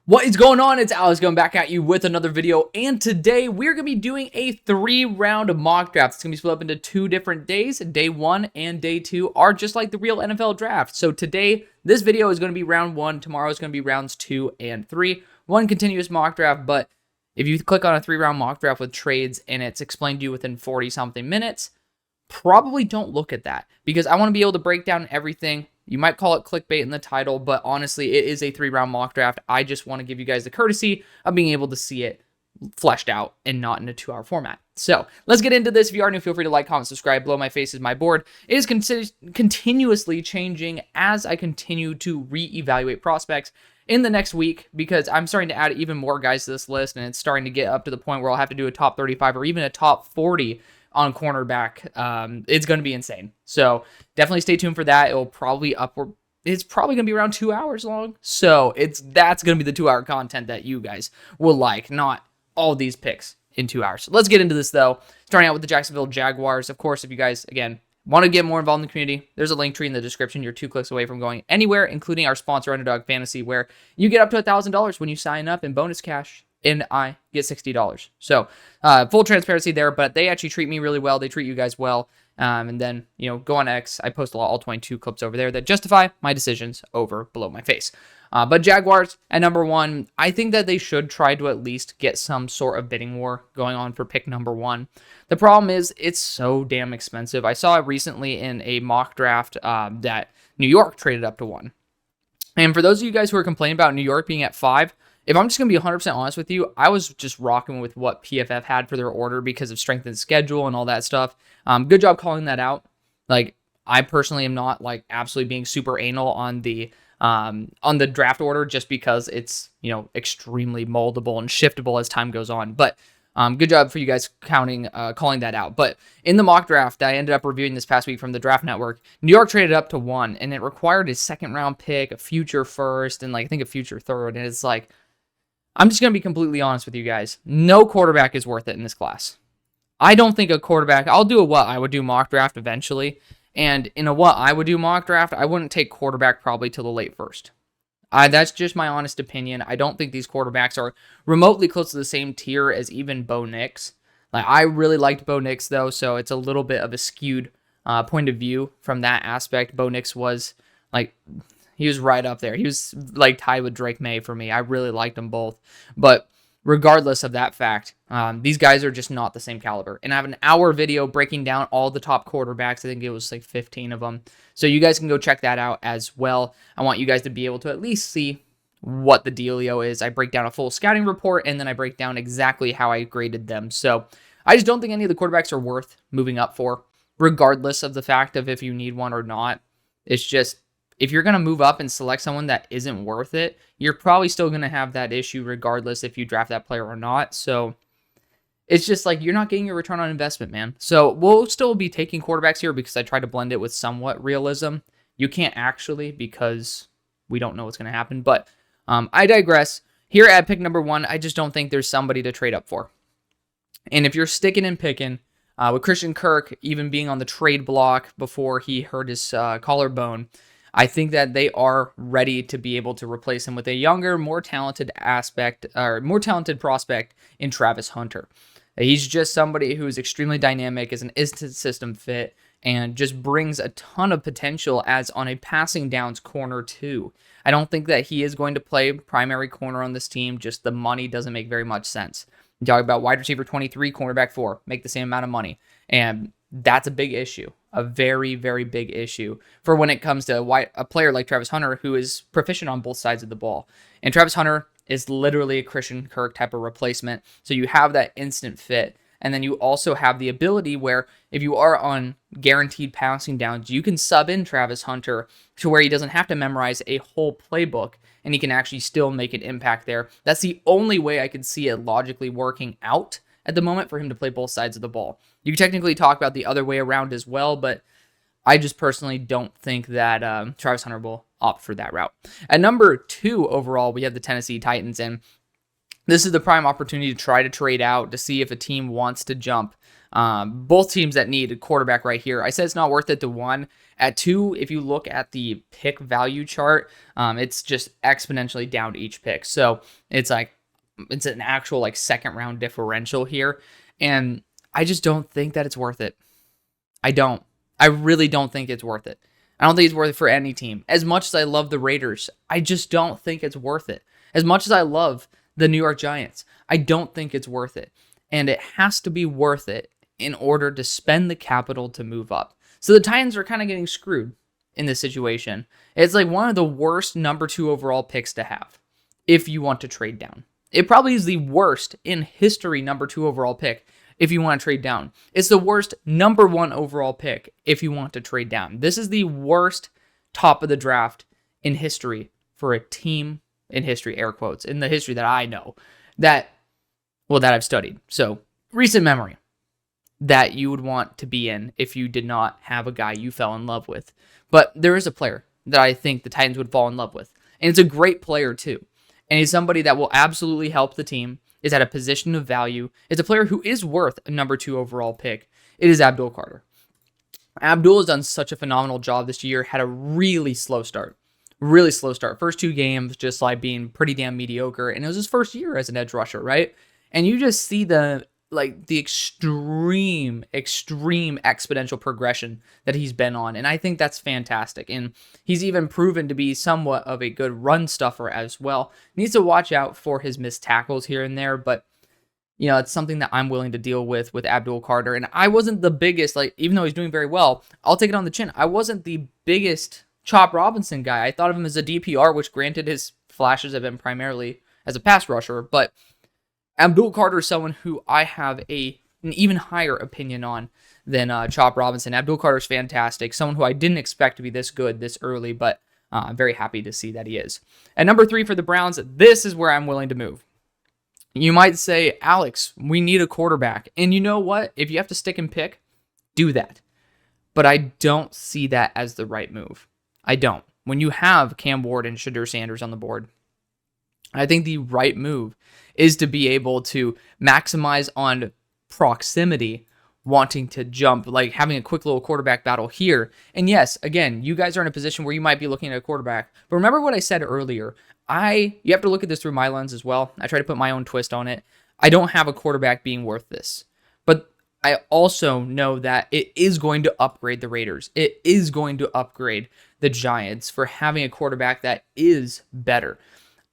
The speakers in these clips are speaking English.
What is going on? It's Alex going back at you with another video, and today we're going to be doing a 3-round mock draft. It's going to be split up into 2 different days. Day 1 and day 2 are just like the real NFL draft. So today, this video is going to be round 1. Tomorrow is going to be rounds 2 and 3. One continuous mock draft, but if you click on a 3-round mock draft with trades and it's explained to you within 40-something minutes, probably don't look at that because I want to be able to break down everything. You might call it clickbait in the title, but honestly, it is a 3-round mock draft. I just want to give you guys the courtesy of being able to see it fleshed out and not in a 2-hour format. So let's get into this. If you are new, feel free to like, comment, subscribe. Below my face is my board. It is continuously changing as I continue to reevaluate prospects in the next week because I'm starting to add even more guys to this list, and it's starting to get up to the point where I'll have to do a top 35 or even a top 40 on cornerback. It's going to be insane. So definitely stay tuned for that. It'll probably upward. It's probably going to be around 2 hours long. So that's going to be the 2-hour content that you guys will like, not all these picks in 2 hours. So let's get into this though. Starting out with the Jacksonville Jaguars. Of course, if you guys, again, want to get more involved in the community, there's a link tree in the description. You're 2 clicks away from going anywhere, including our sponsor, UnderDog Fantasy, where you get up to $1,000 when you sign up in bonus cash. And I get $60. So full transparency there, but they actually treat me really well. They treat you guys well. And then, go on X. I post a lot, all 22 clips over there that justify my decisions over below my face. But Jaguars at number 1, I think that they should try to at least get some sort of bidding war going on for pick number 1. The problem is it's so damn expensive. I saw it recently in a mock draft that New York traded up to 1. And for those of you guys who are complaining about New York being at 5, if I'm just going to be 100% honest with you, I was just rocking with what PFF had for their order because of strength and schedule and all that stuff. Good job calling that out. Like, I personally am not like absolutely being super anal on the draft order just because it's, extremely moldable and shiftable as time goes on. But good job for you guys calling that out. But in the mock draft that I ended up reviewing this past week from the Draft Network, New York traded up to 1, and it required a 2nd-round pick, a future first, and I think a future 3rd. And it's like, I'm just going to be completely honest with you guys. No quarterback is worth it in this class. I don't think a quarterback... I'll do a what I would do mock draft eventually. And in a what I would do mock draft, I wouldn't take quarterback probably till the late first. That's just my honest opinion. I don't think these quarterbacks are remotely close to the same tier as even Bo Nix. I really liked Bo Nix, though, so it's a little bit of a skewed point of view from that aspect. Bo Nix was he was right up there. He was tied with Drake May for me. I really liked them both. But regardless of that fact, these guys are just not the same caliber. And I have an hour video breaking down all the top quarterbacks. I think it was 15 of them. So you guys can go check that out as well. I want you guys to be able to at least see what the dealio is. I break down a full scouting report, and then I break down exactly how I graded them. So I just don't think any of the quarterbacks are worth moving up for, regardless of the fact of if you need one or not. It's just, if you're going to move up and select someone that isn't worth it, you're probably still going to have that issue regardless if you draft that player or not. So it's just you're not getting your return on investment, man. So we'll still be taking quarterbacks here because I try to blend it with somewhat realism. You can't actually because we don't know what's going to happen. But I digress. Here at pick number 1, I just don't think there's somebody to trade up for. And if you're sticking and picking, with Christian Kirk even being on the trade block before he hurt his collarbone, I think that they are ready to be able to replace him with a younger, more talented prospect in Travis Hunter. He's just somebody who is extremely dynamic, is an instant system fit, and just brings a ton of potential as on a passing downs corner too. I don't think that he is going to play primary corner on this team. Just the money doesn't make very much sense. You talk about wide receiver 23, cornerback 4, make the same amount of money. And that's a big issue, a very, very big issue for when it comes to a player like Travis Hunter, who is proficient on both sides of the ball. And Travis Hunter is literally a Christian Kirk type of replacement. So you have that instant fit. And then you also have the ability where if you are on guaranteed passing downs, you can sub in Travis Hunter to where he doesn't have to memorize a whole playbook and he can actually still make an impact there. That's the only way I could see it logically working out at the moment for him to play both sides of the ball. You can technically talk about the other way around as well, but I just personally don't think that Travis Hunter will opt for that route. At number 2 overall, we have the Tennessee Titans, and This is the prime opportunity to try to trade out to see if a team wants to jump. Both teams that need a quarterback right here. I said it's not worth it to 1. At 2, if you look at the pick value chart, it's just exponentially down to each pick. So it's like, it's an actual like second round differential here. And I just don't think that it's worth it. I really don't think it's worth it. I don't think it's worth it for any team. As much as I love the Raiders, I just don't think it's worth it. As much as I love the New York Giants, I don't think it's worth it. And it has to be worth it in order to spend the capital to move up. So the Titans are kind of getting screwed in this situation. It's like one of the worst number 2 overall picks to have if you want to trade down. It probably is the worst in history number 2 overall pick if you want to trade down. It's the worst number 1 overall pick if you want to trade down. This is the worst top of the draft in history for a team in history, air quotes, in the history that I know, that I've studied. So recent memory that you would want to be in if you did not have a guy you fell in love with. But there is a player that I think the Titans would fall in love with. And it's a great player too. And he's somebody that will absolutely help the team, is at a position of value. It's a player who is worth a number 2 overall pick. It is Abdul Carter. Abdul has done such a phenomenal job this year, had a really slow start. Really slow start. First 2 games just like being pretty damn mediocre. And it was his first year as an edge rusher, right? And you just see the extreme exponential progression that he's been on. And I think that's fantastic. And he's even proven to be somewhat of a good run stuffer as well. Needs to watch out for his missed tackles here and there, but it's something that I'm willing to deal with Abdul Carter. And I wasn't the biggest, even though he's doing very well, I'll take it on the chin. I wasn't the biggest Chop Robinson guy. I thought of him as a DPR, which granted his flashes have been primarily as a pass rusher, but Abdul Carter is someone who I have an even higher opinion on than Chop Robinson. Abdul Carter is fantastic, someone who I didn't expect to be this good this early, but I'm very happy to see that he is. At number 3 for the Browns, this is where I'm willing to move. You might say, Alex, we need a quarterback. And you know what? If you have to stick and pick, do that. But I don't see that as the right move. I don't. When you have Cam Ward and Shedeur Sanders on the board, I think the right move is to be able to maximize on proximity, wanting to jump, like having a quick little quarterback battle here. And yes, again, you guys are in a position where you might be looking at a quarterback. But remember what I said earlier. You have to look at this through my lens as well. I try to put my own twist on it. I don't have a quarterback being worth this. But I also know that it is going to upgrade the Raiders. It is going to upgrade the Giants for having a quarterback that is better.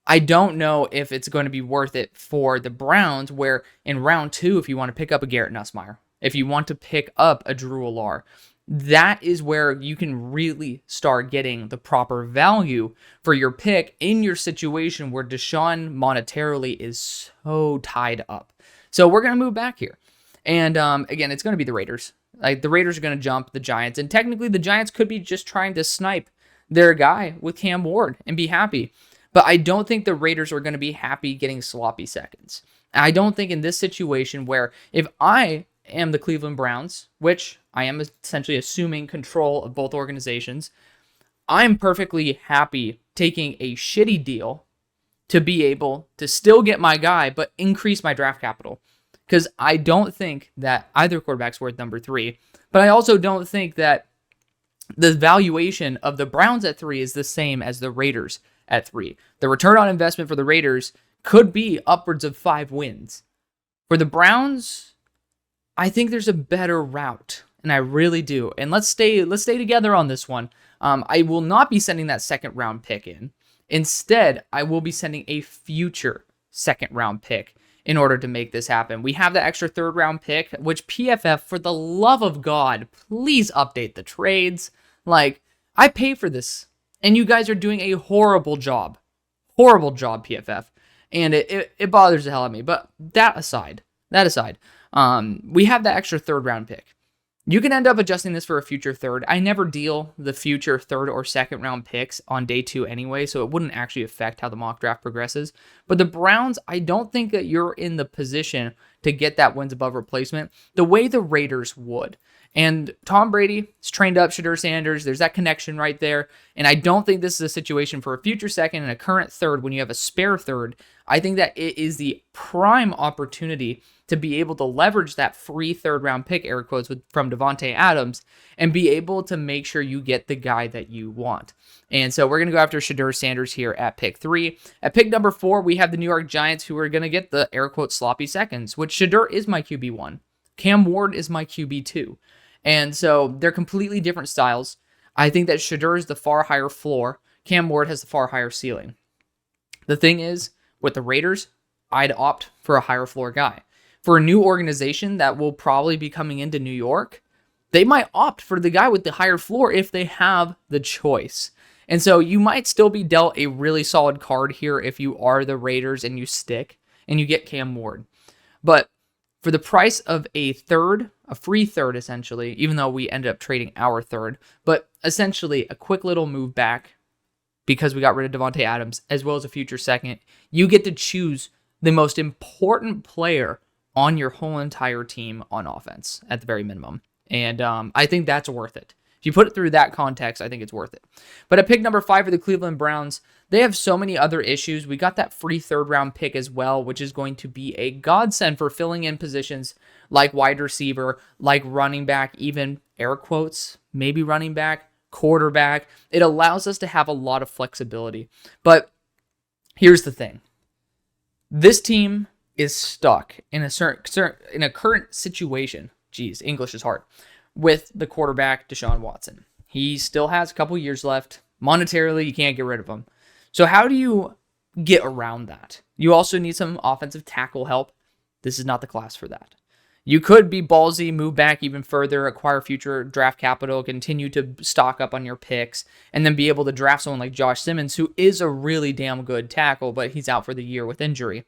I don't know if it's going to be worth it for the Browns, where in round 2, if you want to pick up a Garrett Nussmeier, if you want to pick up a Drew Allar, that is where you can really start getting the proper value for your pick in your situation where Deshaun monetarily is so tied up. So we're going to move back here. And again, it's going to be the Raiders. Like, the Raiders are going to jump the Giants. And technically, the Giants could be just trying to snipe their guy with Cam Ward and be happy. But I don't think the Raiders are going to be happy getting sloppy seconds. I don't think in this situation where if I am the Cleveland Browns, which I am essentially assuming control of both organizations, I'm perfectly happy taking a shitty deal to be able to still get my guy, but increase my draft capital. Because I don't think that either quarterback's worth number 3. But I also don't think that the valuation of the Browns at 3 is the same as the Raiders at 3. The return on investment for the Raiders could be upwards of 5 wins. For the Browns, I think there's a better route, and I really do. And let's stay together on this one. I will not be sending that second round pick in. Instead, I will be sending a future second round pick in order to make this happen. We have the extra third round pick, which PFF, for the love of God, please update the trades. Like, I pay for this, and you guys are doing a horrible job. Horrible job, PFF. And it bothers the hell out of me. But that aside, we have that extra third round pick. You can end up adjusting this for a future third. I never deal the future third or second round picks on day 2 anyway, so it wouldn't actually affect how the mock draft progresses. But the Browns, I don't think that you're in the position to get that wins above replacement the way the Raiders would. And Tom Brady is trained up Shedeur Sanders. There's that connection right there. And I don't think this is a situation for a future second and a current third when you have a spare third. I think that it is the prime opportunity to be able to leverage that free third-round pick, air quotes, from Davante Adams, and be able to make sure you get the guy that you want. And so we're going to go after Shedeur Sanders here at pick 3. At pick number 4, we have the New York Giants, who are going to get the, air quotes, sloppy seconds, which Shedeur is my QB1. Cam Ward is my QB2. And so they're completely different styles. I think that Shedeur is the far higher floor. Cam Ward has the far higher ceiling. The thing is, with the Raiders, I'd opt for a higher floor guy. For a new organization that will probably be coming into New York, they might opt for the guy with the higher floor if they have the choice. And so you might still be dealt a really solid card here if you are the Raiders and you stick and you get Cam Ward. But for the price of a third, a free third essentially, even though we ended up trading our third, but essentially a quick little move back because we got rid of Davante Adams, as well as a future second, you get to choose the most important player on your whole entire team on offense at the very minimum. And I think that's worth it. If you put it through that context, I think it's worth it. But at pick number 5 for the Cleveland Browns, they have so many other issues. We got that free third-round pick as well, which is going to be a godsend for filling in positions like wide receiver, like running back, even air quotes, maybe running back, quarterback. It allows us to have a lot of flexibility. But here's the thing. This team is stuck in a current situation. Geez, English is hard. With the quarterback, Deshaun Watson. He still has a couple years left. Monetarily, you can't get rid of him. So how do you get around that? You also need some offensive tackle help. This is not the class for that. You could be ballsy, move back even further, acquire future draft capital, continue to stock up on your picks, and then be able to draft someone like Josh Simmons, who is a really damn good tackle, but he's out for the year with injury.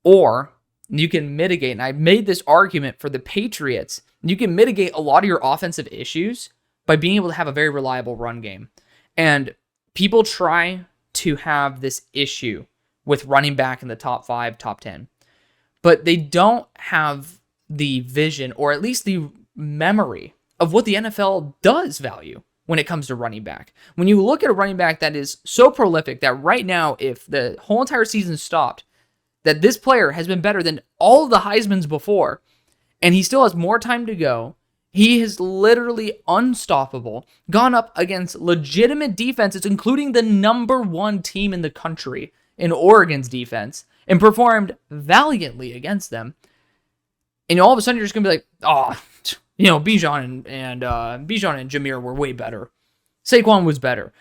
Or you can mitigate, and I made this argument for the Patriots, you can mitigate a lot of your offensive issues by being able to have a very reliable run game. And people try to have this issue with running back in the top 5, top 10. But they don't have the vision, or at least the memory, of what the NFL does value when it comes to running back. When you look at a running back that is so prolific that right now, if the whole entire season stopped, that this player has been better than all of the Heismans before, and he still has more time to go. He is literally unstoppable, gone up against legitimate defenses, including the number 1 team in the country in Oregon's defense, and performed valiantly against them. And all of a sudden, you're just going to be like, oh, Bijan and Jameer were way better. Saquon was better.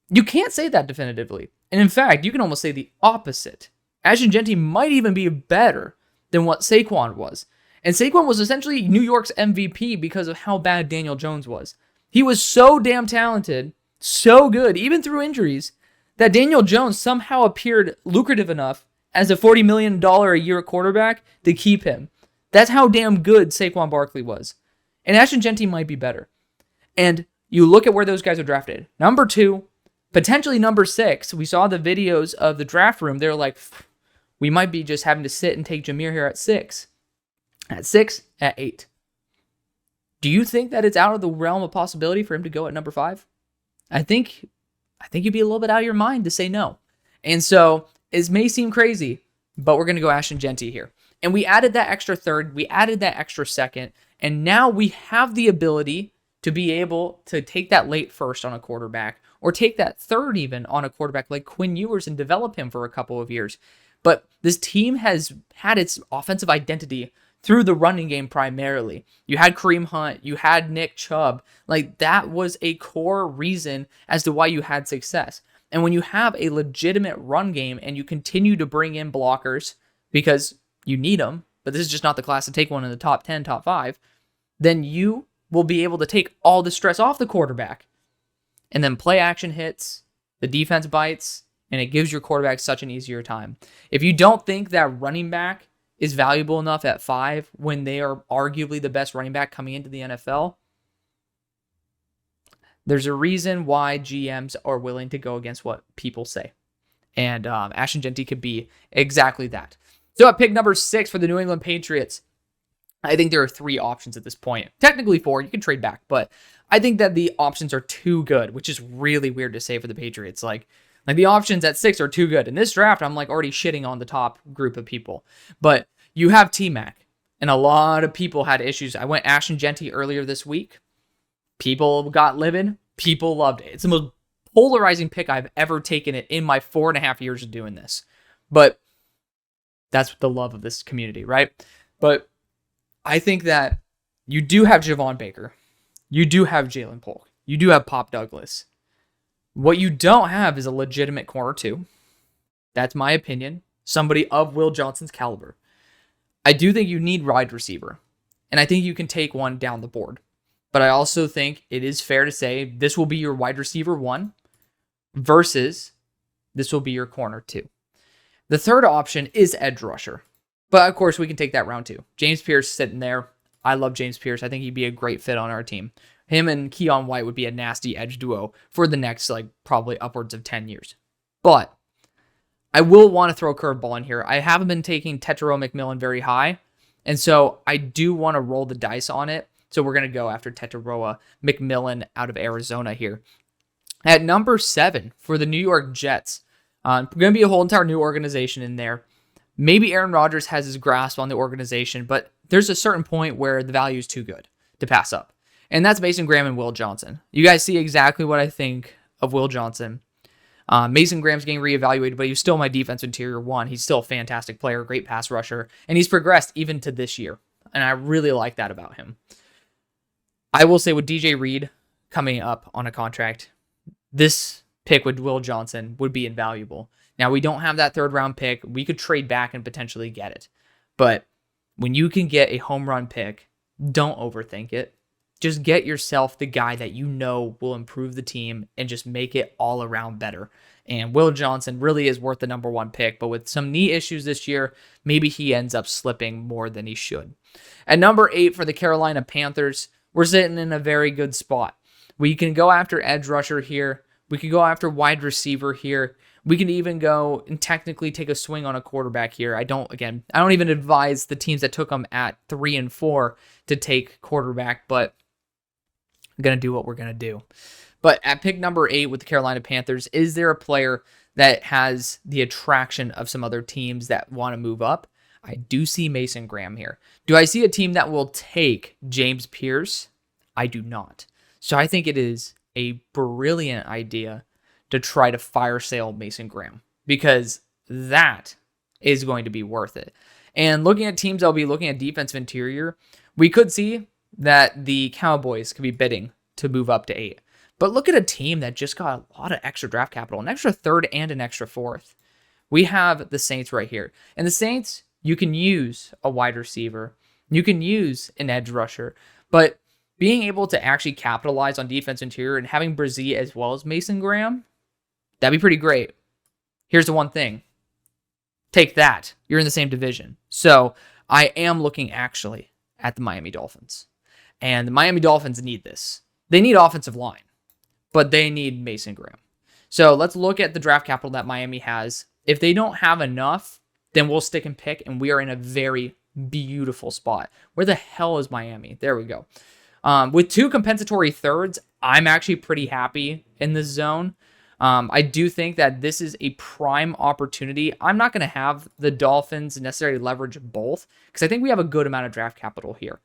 You can't say that definitively. And in fact, you can almost say the opposite. Jeanty might even be better than what Saquon was. And Saquon was essentially New York's MVP because of how bad Daniel Jones was. He was so damn talented, so good, even through injuries, that Daniel Jones somehow appeared lucrative enough as a $40 million a year quarterback to keep him. That's how damn good Saquon Barkley was. And Jeanty might be better. And you look at where those guys are drafted. Number 2, potentially number 6. We saw the videos of the draft room. They're like, we might be just having to sit and take Jameer here at 6. At 6, at 8. Do you think that it's out of the realm of possibility for him to go at number 5? I think you'd be a little bit out of your mind to say no. And so it may seem crazy, but we're going to go Jeanty here. And we added that extra third, we added that extra second, and now we have the ability to be able to take that late first on a quarterback, or take that third even on a quarterback like Quinn Ewers and develop him for a couple of years. But this team has had its offensive identity through the running game primarily. You had Kareem Hunt, you had Nick Chubb. Like, that was a core reason as to why you had success. And when you have a legitimate run game and you continue to bring in blockers because you need them, but this is just not the class to take one in the top 10, top 5, then you will be able to take all the stress off the quarterback. And then play action hits, the defense bites, and it gives your quarterback such an easier time. If you don't think that running back is valuable enough at 5 when they are arguably the best running back coming into the NFL, there's a reason why GMs are willing to go against what people say. And Jeanty could be exactly that. So at pick number 6 for the New England Patriots, I think there are 3 options at this point. Technically 4, you can trade back, but I think that the options are too good, which is really weird to say for the Patriots. Like the options at 6 are too good. In this draft, I'm like already shitting on the top group of people. But you have T-Mac, and a lot of people had issues. I went Ash and Jeanty earlier this week. People got livid. People loved it. It's the most polarizing pick I've ever taken it in my 4.5 years of doing this. But that's the love of this community, right? But I think that you do have Javon Baker. You do have Jalen Polk. You do have Pop Douglas. What you don't have is a legitimate corner 2. That's my opinion. Somebody of Will Johnson's caliber. I do think you need wide receiver. And I think you can take one down the board. But I also think it is fair to say this will be your wide receiver 1 versus this will be your corner 2. The third option is edge rusher. But of course, we can take that round 2. James Pierce sitting there. I love James Pierce. I think he'd be a great fit on our team. Him and Keon White would be a nasty edge duo for the next, probably upwards of 10 years. But I will want to throw a curveball in here. I haven't been taking Tetairoa McMillan very high. And so I do want to roll the dice on it. So we're going to go after Tetairoa McMillan out of Arizona here. At number 7 for the New York Jets, going to be a whole entire new organization in there. Maybe Aaron Rodgers has his grasp on the organization, but there's a certain point where the value is too good to pass up. And that's Mason Graham and Will Johnson. You guys see exactly what I think of Will Johnson. Mason Graham's getting reevaluated, but he's still my defense interior 1. He's still a fantastic player, great pass rusher, and he's progressed even to this year. And I really like that about him. I will say with DJ Reed coming up on a contract, this pick with Will Johnson would be invaluable. Now, we don't have that 3rd round pick. We could trade back and potentially get it. But when you can get a home run pick, don't overthink it. Just get yourself the guy that you know will improve the team and just make it all around better. And Will Johnson really is worth the number 1 pick, but with some knee issues this year, maybe he ends up slipping more than he should. At number 8 for the Carolina Panthers, we're sitting in a very good spot. We can go after edge rusher here. We can go after wide receiver here. We can even go and technically take a swing on a quarterback here. I don't even advise the teams that took them at 3 and 4 to take quarterback, but I'm going to do what we're going to do. But at pick number 8 with the Carolina Panthers, is there a player that has the attraction of some other teams that want to move up? I do see Mason Graham here. Do I see a team that will take James Pierce? I do not. So I think it is a brilliant idea to try to fire sale Mason Graham, because that is going to be worth it. And looking at teams, I'll be looking at defensive interior. We could see that the Cowboys could be bidding to move up to 8. But look at a team that just got a lot of extra draft capital, an extra 3rd and an extra 4th. We have the Saints right here. And the Saints, you can use a wide receiver. You can use an edge rusher. But being able to actually capitalize on defense interior and having Brzee as well as Mason Graham, that'd be pretty great. Here's the one thing. Take that. You're in the same division. So I am looking actually at the Miami Dolphins. And the Miami Dolphins need this. They need offensive line, but they need Mason Graham. So let's look at the draft capital that Miami has. If they don't have enough, then we'll stick and pick, and we are in a very beautiful spot. Where the hell is Miami? There we go. With 2 compensatory 3rds, I'm actually pretty happy in this zone. I do think that this is a prime opportunity. I'm not going to have the Dolphins necessarily leverage both, because I think we have a good amount of draft capital here.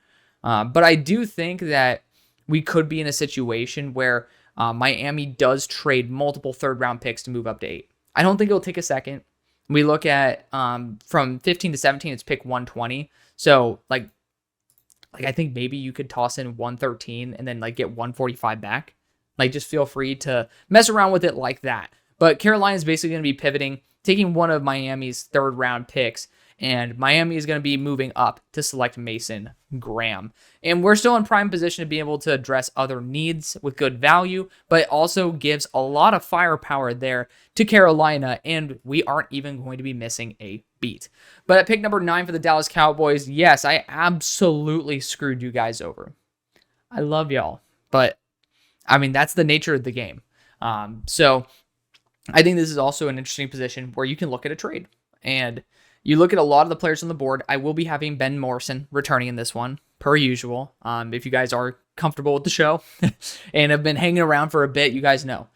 But I do think that we could be in a situation where Miami does trade multiple 3rd round picks to move up to 8. I don't think it'll take a second. We look at from 15 to 17, it's pick 120. So I think maybe you could toss in 113 and then get 145 back. Just feel free to mess around with it like that. But Carolina is basically going to be pivoting, taking one of Miami's 3rd round picks, and Miami is going to be moving up to select Mason Graham. And we're still in prime position to be able to address other needs with good value, but it also gives a lot of firepower there to Carolina, and we aren't even going to be missing a beat. But at pick number 9 for the Dallas Cowboys, yes, I absolutely screwed you guys over. I love y'all, but that's the nature of the game. So I think this is also an interesting position where you can look at a trade. And You look at a lot of the players on the board. I will be having Ben Morrison returning in this one, per usual. If you guys are comfortable with the show and have been hanging around for a bit, you guys know.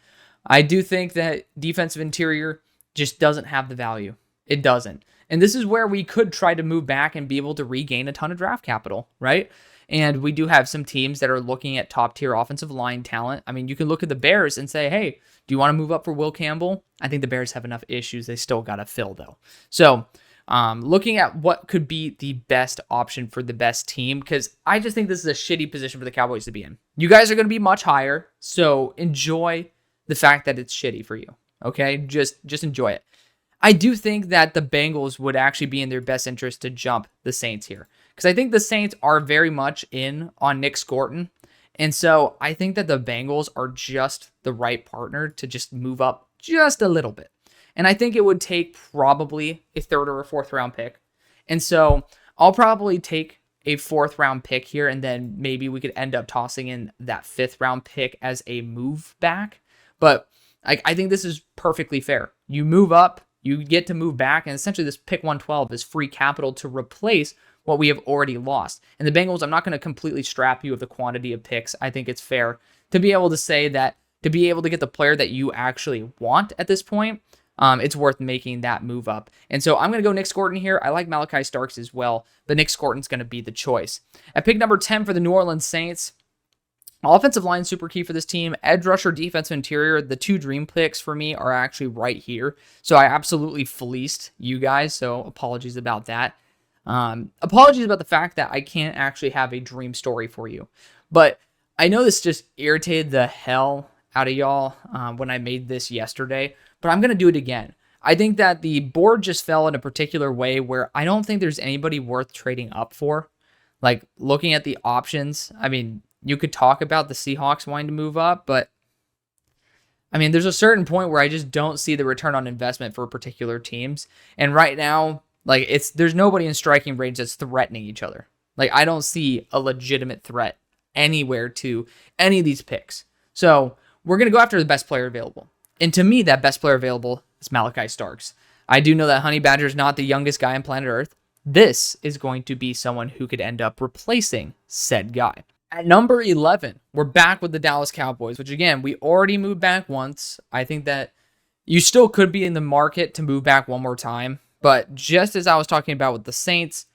I do think that defensive interior just doesn't have the value. It doesn't. And this is where we could try to move back and be able to regain a ton of draft capital, right? And we do have some teams that are looking at top tier offensive line talent. I mean, you can look at the Bears and say, hey, do you want to move up for Will Campbell? I think the Bears have enough issues they still got to fill, though. So looking at what could be the best option for the best team, because I just think this is a shitty position for the Cowboys to be in. You guys are going to be much higher, so enjoy the fact that it's shitty for you, okay? Just enjoy it. I do think that the Bengals would actually be in their best interest to jump the Saints here, because I think the Saints are very much in on Nick Scorton, and so I think that the Bengals are just the right partner to just move up just a little bit. And I think it would take probably a third or a fourth round pick. And so I'll probably take a fourth round pick here, and then maybe we could end up tossing in that fifth round pick as a move back. But I think this is perfectly fair. You move up, you get to move back, and essentially this pick 112 is free capital to replace what we have already lost. And the Bengals, I'm not going to completely strap you with the quantity of picks. I think it's fair to be able to say that to be able to get the player that you actually want at this point, it's worth making that move up. And so I'm going to go Nick Scorton here. I like Malachi Starks as well, but Nick Scorton's going to be the choice. At pick number 10 for the New Orleans Saints, offensive line super key for this team. Edge rusher, defensive interior. The two dream picks for me are actually right here. So I absolutely fleeced you guys, so apologies about that. Apologies about the fact that I can't actually have a dream story for you. But I know this just irritated the hell out of y'all when I made this yesterday, but I'm going to do it again. I think that the board just fell in a particular way where I don't think there's anybody worth trading up for. Like, looking at the options, I mean, you could talk about the Seahawks wanting to move up, but I mean, there's a certain point where I just don't see the return on investment for particular teams. And right now, like, there's nobody in striking range that's threatening each other. Like, I don't see a legitimate threat anywhere to any of these picks. So we're going to go after the best player available. And to me, that best player available is Malachi Starks. I do know that Honey Badger is not the youngest guy on planet Earth. This is going to be someone who could end up replacing said guy. At number 11, we're back with the Dallas Cowboys, which again, we already moved back once. I think that you still could be in the market to move back one more time. But just as I was talking about with the Saints,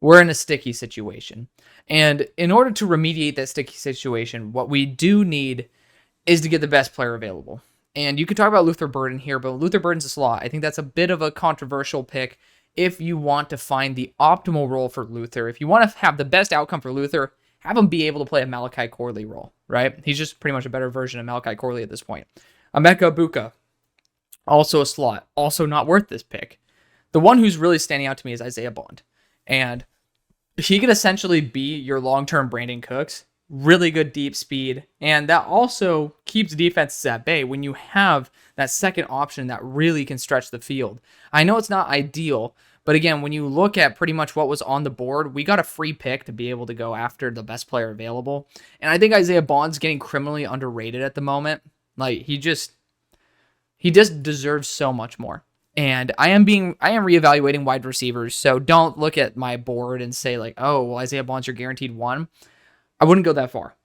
we're in a sticky situation. And in order to remediate that sticky situation, what we do need is to get the best player available. And you could talk about Luther Burden here, but Luther Burden's a slot. I think that's a bit of a controversial pick if you want to find the optimal role for Luther. If you want to have the best outcome for Luther, have him be able to play a Malachi Corley role, right? He's just pretty much a better version of Malachi Corley at this point. Emeka Buka, also a slot, also not worth this pick. The one who's really standing out to me is Isaiah Bond. And he could essentially be your long-term Brandon Cooks. Really good deep speed, and that also keeps defenses at bay when you have that second option that really can stretch the field. I know it's not ideal, but again, when you look at pretty much what was on the board, we got a free pick to be able to go after the best player available, and I think Isaiah Bond's getting criminally underrated at the moment. Like, he just deserves so much more. And I am reevaluating wide receivers, so don't look at my board and say like, oh, well, Isaiah Bond's your guaranteed one. I wouldn't go that far,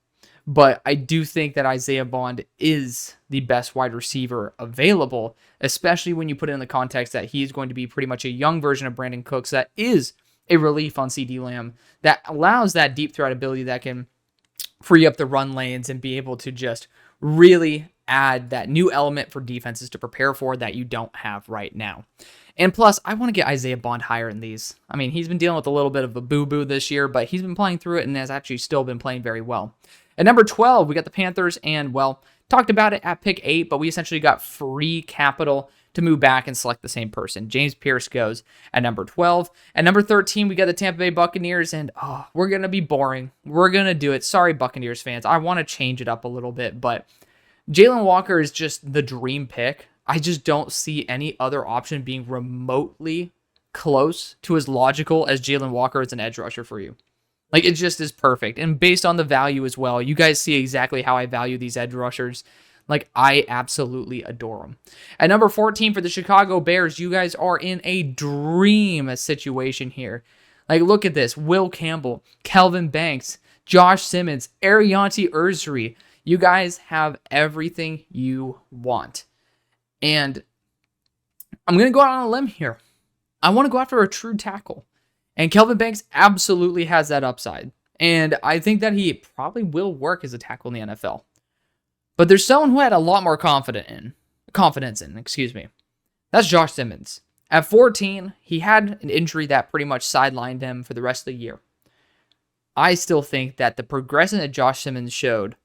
but I do think that Isaiah Bond is the best wide receiver available, especially when you put it in the context that he's going to be pretty much a young version of Brandon Cooks that is a relief on CeeDee Lamb that allows that deep threat ability that can free up the run lanes and be able to just really add that new element for defenses to prepare for that you don't have right now. And plus, I want to get Isaiah Bond higher in these. I mean, he's been dealing with a little bit of a boo-boo this year, but he's been playing through it and has actually still been playing very well. At number 12, we got the Panthers, and, well, talked about it at pick 8, but we essentially got free capital to move back and select the same person. James Pierce goes at number 12. At number 13, we got the Tampa Bay Buccaneers, and we're going to be boring. We're going to do it. Sorry, Buccaneers fans. I want to change it up a little bit, but Jalen Walker is just the dream pick. I just don't see any other option being remotely close to as logical as Jalen Walker as an edge rusher for you. Like, it just is perfect. And based on the value as well, you guys see exactly how I value these edge rushers. Like, I absolutely adore him. At number 14 for the Chicago Bears, you guys are in a dream situation here. Like, look at this. Will Campbell, Kelvin Banks, Josh Simmons, Arianti Ursary. You guys have everything you want. And I'm going to go out on a limb here. I want to go after a true tackle. And Kelvin Banks absolutely has that upside. And I think that he probably will work as a tackle in the NFL. But there's someone who had a lot more confidence in. That's Josh Simmons. At 14, he had an injury that pretty much sidelined him for the rest of the year. I still think that the progression that Josh Simmons showed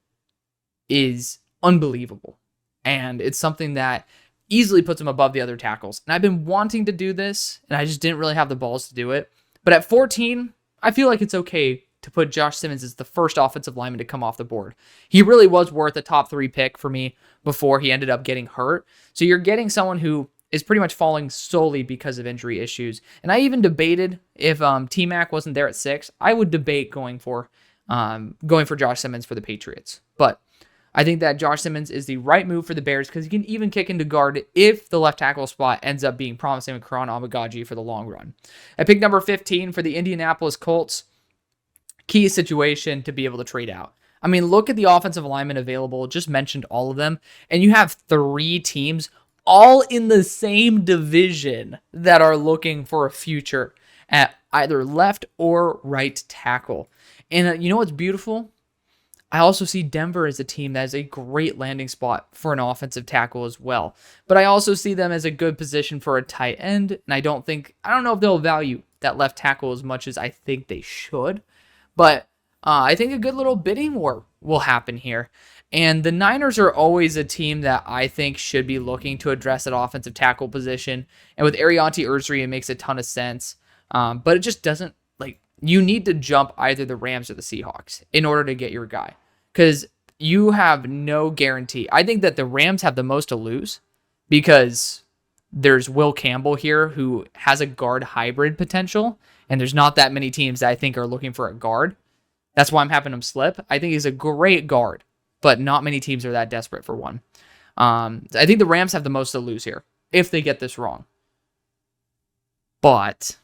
is unbelievable. And it's something that easily puts him above the other tackles. And I've been wanting to do this, and I just didn't really have the balls to do it. But at 14, I feel like it's okay to put Josh Simmons as the first offensive lineman to come off the board. He really was worth a top 3 pick for me before he ended up getting hurt. So you're getting someone who is pretty much falling solely because of injury issues. And I even debated if T-Mac wasn't there at 6, I would debate going for Josh Simmons for the Patriots. But I think that Josh Simmons is the right move for the Bears because he can even kick into guard if the left tackle spot ends up being promising with Karan Amagaji for the long run. At pick number 15 for the Indianapolis Colts, key situation to be able to trade out. I mean, look at the offensive linemen available. Just mentioned all of them. And you have 3 teams all in the same division that are looking for a future at either left or right tackle. And you know what's beautiful? I also see Denver as a team that is a great landing spot for an offensive tackle as well. But I also see them as a good position for a tight end. And I don't know if they'll value that left tackle as much as I think they should. But I think a good little bidding war will happen here. And the Niners are always a team that I think should be looking to address that offensive tackle position. And with Arianti Ursary, it makes a ton of sense. But it just doesn't, you need to jump either the Rams or the Seahawks in order to get your guy. Because you have no guarantee. I think that the Rams have the most to lose because there's Will Campbell here who has a guard hybrid potential. And there's not that many teams that I think are looking for a guard. That's why I'm having him slip. I think he's a great guard, but not many teams are that desperate for one. I think the Rams have the most to lose here if they get this wrong. But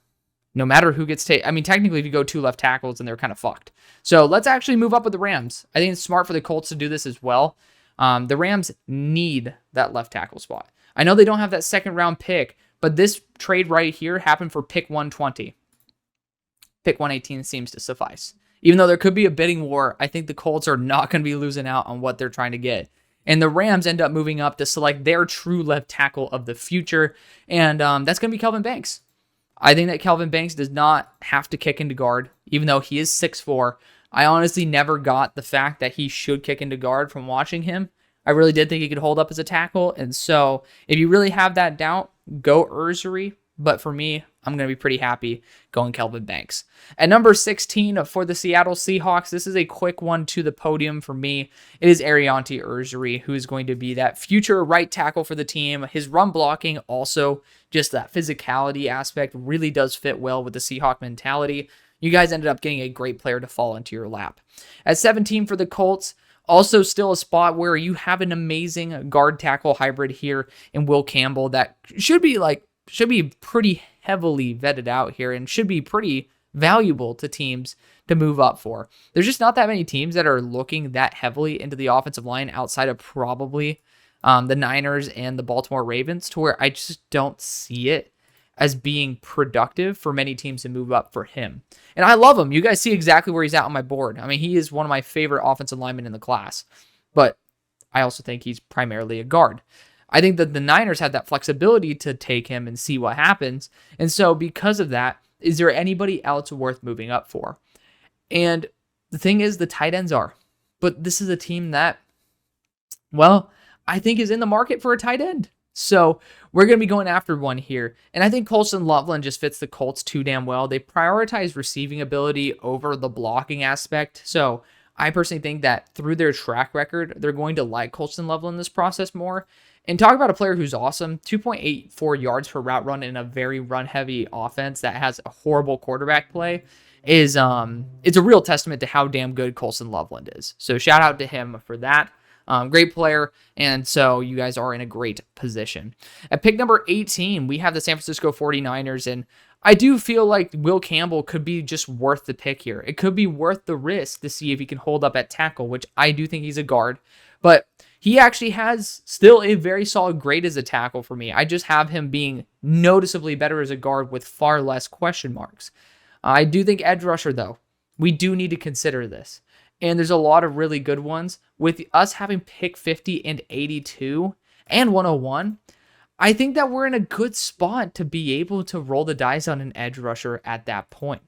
no matter who gets taken, I mean, technically, if you go 2 left tackles, then they're kind of fucked. So let's actually move up with the Rams. I think it's smart for the Colts to do this as well. The Rams need that left tackle spot. I know they don't have that second round pick, but this trade right here happened for pick 120. Pick 118 seems to suffice. Even though there could be a bidding war, I think the Colts are not going to be losing out on what they're trying to get. And the Rams end up moving up to select their true left tackle of the future. And that's going to be Kelvin Banks. I think that Kelvin Banks does not have to kick into guard, even though he is 6'4". I honestly never got the fact that he should kick into guard from watching him. I really did think he could hold up as a tackle. And so if you really have that doubt, go Ursary. But for me, I'm going to be pretty happy going Kelvin Banks. At number 16 for the Seattle Seahawks, this is a quick one to the podium for me. It is Arianti Ursary, who is going to be that future right tackle for the team. His run blocking, also just that physicality aspect, really does fit well with the Seahawk mentality. You guys ended up getting a great player to fall into your lap. At 17 for the Colts, also still a spot where you have an amazing guard tackle hybrid here in Will Campbell that should be pretty heavily vetted out here and should be pretty valuable to teams to move up for. There's just not that many teams that are looking that heavily into the offensive line outside of probably the Niners and the Baltimore Ravens, to where I just don't see it as being productive for many teams to move up for him. And I love him. You guys see exactly where he's at on my board. I mean, he is one of my favorite offensive linemen in the class, but I also think he's primarily a guard. I think that the Niners had that flexibility to take him and see what happens. And so because of that, is there anybody else worth moving up for? And the thing is, the tight ends are. But this is a team that, well, I think is in the market for a tight end. So we're going to be going after one here. And I think Colston Loveland just fits the Colts too damn well. They prioritize receiving ability over the blocking aspect. So I personally think that through their track record, they're going to like Colston Loveland in this process more. And talk about a player who's awesome, 2.84 yards per route run in a very run-heavy offense that has a horrible quarterback play is it's a real testament to how damn good Colston Loveland is. So shout out to him for that. Great player, and so you guys are in a great position. At pick number 18, we have the San Francisco 49ers, and I do feel like Will Campbell could be just worth the pick here. It could be worth the risk to see if he can hold up at tackle, which I do think he's a guard. But he actually has still a very solid grade as a tackle for me. I just have him being noticeably better as a guard with far less question marks. I do think edge rusher, though, we do need to consider this. And there's a lot of really good ones. With us having pick 50 and 82 and 101, I think that we're in a good spot to be able to roll the dice on an edge rusher at that point.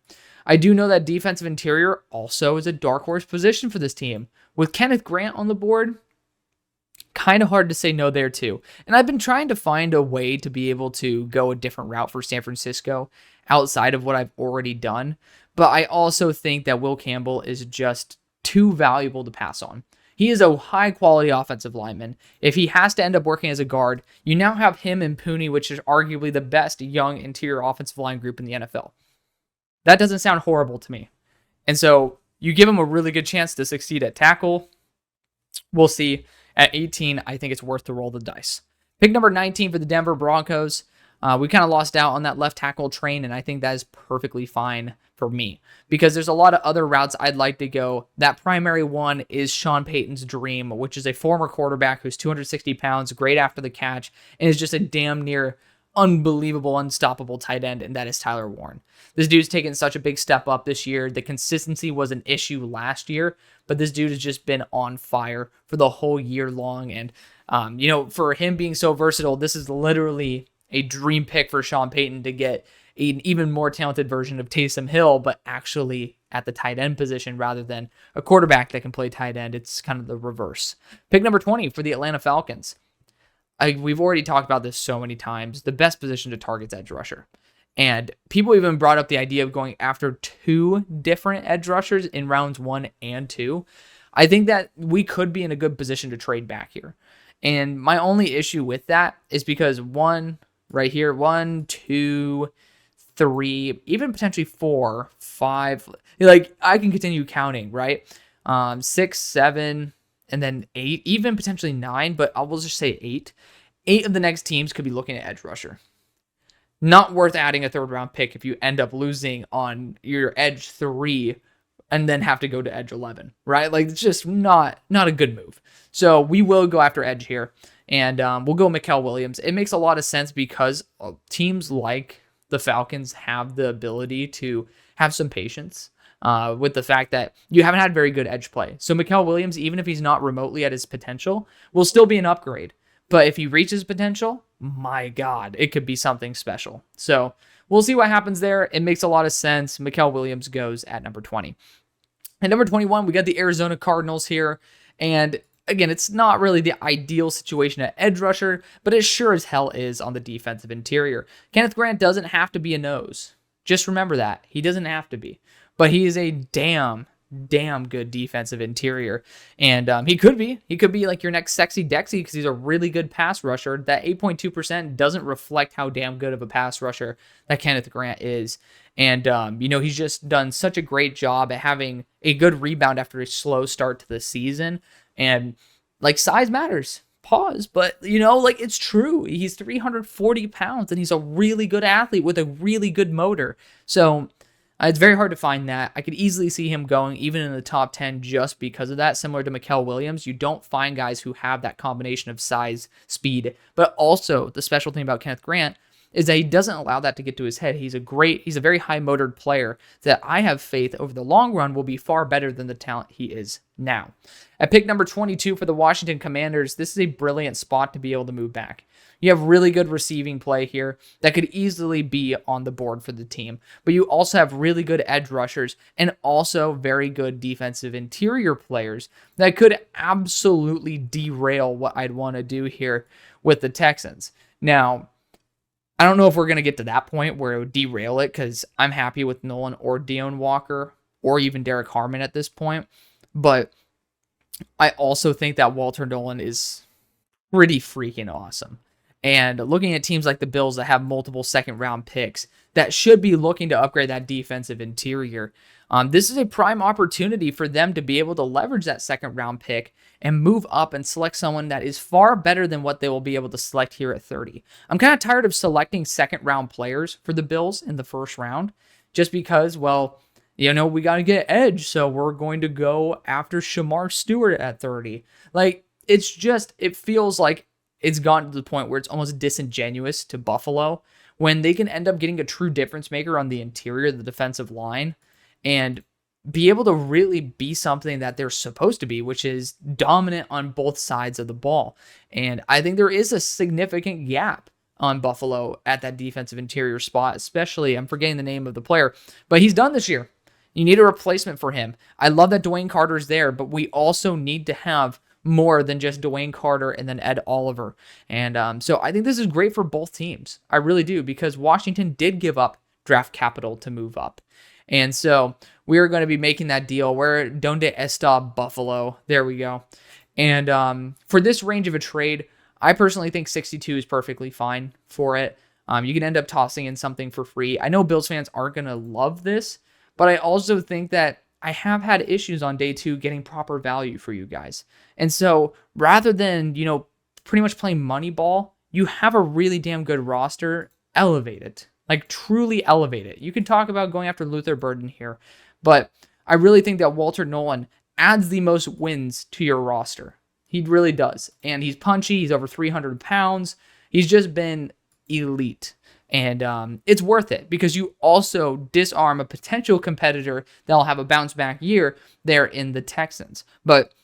I do know that defensive interior also is a dark horse position for this team. With Kenneth Grant on the board, kind of hard to say no there too. And I've been trying to find a way to be able to go a different route for San Francisco outside of what I've already done. But I also think that Will Campbell is just too valuable to pass on. He is a high-quality offensive lineman. If he has to end up working as a guard, you now have him and Pooney, which is arguably the best young interior offensive line group in the NFL. That doesn't sound horrible to me. And so you give him a really good chance to succeed at tackle. We'll see. At 18, I think it's worth to roll the dice. Pick number 19 for the Denver Broncos. We kind of lost out on that left tackle train, and I think that is perfectly fine for me because there's a lot of other routes I'd like to go. That primary one is Sean Payton's dream, which is a former quarterback who's 260 pounds, great after the catch, and is just a damn near unbelievable, unstoppable tight end, and that is Tyler Warren. This dude's taken such a big step up this year. The consistency was an issue last year, but this dude has just been on fire for the whole year long. And, for him being so versatile, this is literally a dream pick for Sean Payton to get an even more talented version of Taysom Hill, but actually at the tight end position rather than a quarterback that can play tight end. It's kind of the reverse. Pick number 20 for the Atlanta Falcons. We've already talked about this so many times. The best position to target is edge rusher. And people even brought up the idea of going after two different edge rushers in rounds 1 and 2. I think that we could be in a good position to trade back here. And my only issue with that is because 1, 2, 3, even potentially 4, 5, I can continue counting, right? 6, 7, and then 8, even potentially 9, but I will just say 8. 8 of the next teams could be looking at edge rusher. Not worth adding a third round pick if you end up losing on your edge 3 and then have to go to edge 11, right? It's just not a good move. So we will go after edge here, and we'll go Mikael Williams. It makes a lot of sense because teams like the Falcons have the ability to have some patience with the fact that you haven't had very good edge play. So Mikael Williams, even if he's not remotely at his potential, will still be an upgrade. But if he reaches potential, my God, it could be something special. So we'll see what happens there. It makes a lot of sense. Mikael Williams goes at number 20. At number 21, we got the Arizona Cardinals here. And again, it's not really the ideal situation at edge rusher, but it sure as hell is on the defensive interior. Kenneth Grant doesn't have to be a nose. Just remember that. He doesn't have to be. But he is a damn good defensive interior. And he could be like your next sexy Dexy because he's a really good pass rusher. That 8.2% doesn't reflect how damn good of a pass rusher that Kenneth Grant is. And, he's just done such a great job at having a good rebound after a slow start to the season. And size matters. Pause. But, it's true. He's 340 pounds and he's a really good athlete with a really good motor. So it's very hard to find that. I could easily see him going even in the top 10 just because of that. Similar to Mikael Williams, you don't find guys who have that combination of size, speed, but also the special thing about Kenneth Grant is that he doesn't allow that to get to his head. He's a very high-motored player that I have faith over the long run will be far better than the talent he is now. At pick number 22 for the Washington Commanders, this is a brilliant spot to be able to move back. You have really good receiving play here that could easily be on the board for the team, but you also have really good edge rushers and also very good defensive interior players that could absolutely derail what I'd want to do here with the Texans. Now, I don't know if we're going to get to that point where it would derail it because I'm happy with Nolan or Deone Walker or even Derek Harmon at this point, but I also think that Walter Nolan is pretty freaking awesome. And looking at teams like the Bills that have multiple second-round picks that should be looking to upgrade that defensive interior, this is a prime opportunity for them to be able to leverage that second-round pick and move up and select someone that is far better than what they will be able to select here at 30. I'm kind of tired of selecting second-round players for the Bills in the first round just because, well, you know, we got to get edge, so we're going to go after Shamar Stewart at 30. Like, it feels like it's gotten to the point where it's almost disingenuous to Buffalo when they can end up getting a true difference maker on the interior of the defensive line and be able to really be something that they're supposed to be, which is dominant on both sides of the ball. And I think there is a significant gap on Buffalo at that defensive interior spot, especially, I'm forgetting the name of the player, but he's done this year. You need a replacement for him. I love that Dwayne Carter's there, but we also need to have more than just Dwayne Carter and then Ed Oliver. And so I think this is great for both teams. I really do, because Washington did give up draft capital to move up. And so we are going to be making that deal. We're Donde Esta Buffalo. There we go. And for this range of a trade, I personally think 62 is perfectly fine for it. You can end up tossing in something for free. I know Bills fans aren't going to love this, but I also think that I have had issues on day 2 getting proper value for you guys. And so rather than, you know, pretty much playing money ball, you have a really damn good roster. Elevate it. Like, truly elevate it. You can talk about going after Luther Burden here, but I really think that Walter Nolan adds the most wins to your roster. He really does. And he's punchy. He's over 300 pounds. He's just been elite. And it's worth it because you also disarm a potential competitor that'll have a bounce back year there in the Texans. But